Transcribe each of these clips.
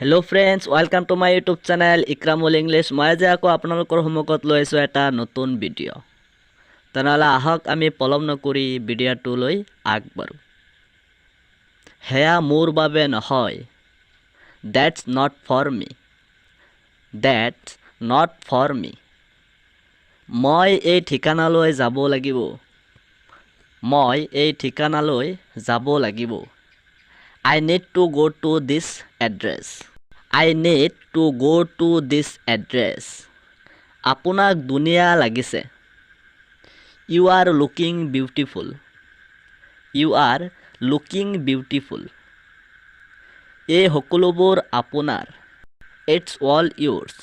Hello friends, welcome to my YouTube channel Ekramul English. মই যে আকৌ আপোনালোকৰ সন্মুখত লৈ আছো এটা নতুন ভিডিঅ'। তেনেহলে আহক আমি পলম নকৰি ভিডিঅ'টো লৈ আগবাঢ়ো। হেয়া মোৰ বাবে নহয়। That's not for me. That's not for me. মই এই ঠিকানালৈ যাব লাগিব। মই এই ঠিকানালৈ যাব লাগিব। I need to go to this address. I need to go to this address. আপোনাক দুনিয়া লাগিছে. You are looking beautiful. You are looking beautiful. এই সকলোবোৰ আপোনাৰ. It's all yours.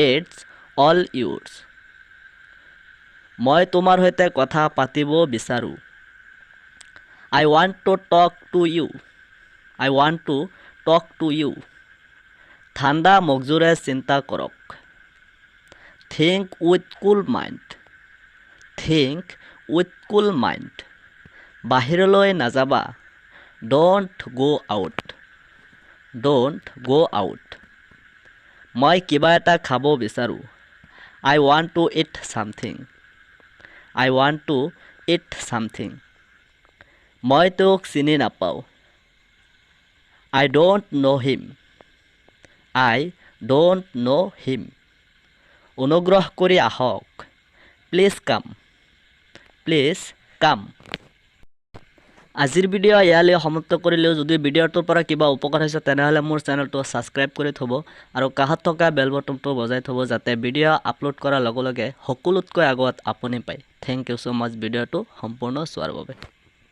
It's all yours. মই তোমাৰ সৈতে কথা পাতিব বিচাৰো. I want to talk to you. I want to talk to you. ঠাণ্ডা মগজুৰে চিন্তা কৰক. Think with cool mind. Think with cool mind. বাহিৰলৈ নাযাবা. Don't go out. Don't go out. মই কিবা এটা খাব বিচাৰো. I want to eat something. I want to eat something. মই তোক চিনি নাপাওঁ. I don't know him. I don't know him. অনুগ্ৰহ কৰি আহক. Please come. Please come. আজিৰ ভিডিঅ' ইয়ালৈ সমাপ্ত কৰিলেও যদি ভিডিঅ'টোৰ পৰা কিবা উপকাৰ হৈছে তেনেহলে মোৰ চেনেলটো সাবস্ক্ৰাইব কৰি থব আৰু কাষত থকা বেল বটনটো বজাই থব যাতে ভিডিঅ' আপলোড কৰাৰ লগে লগে সকলোতকৈ আগত আপুনি পায়। থ্যাংক ইউ সো মাচ ভিডিঅ'টো সম্পূৰ্ণ চোৱাৰ বাবে।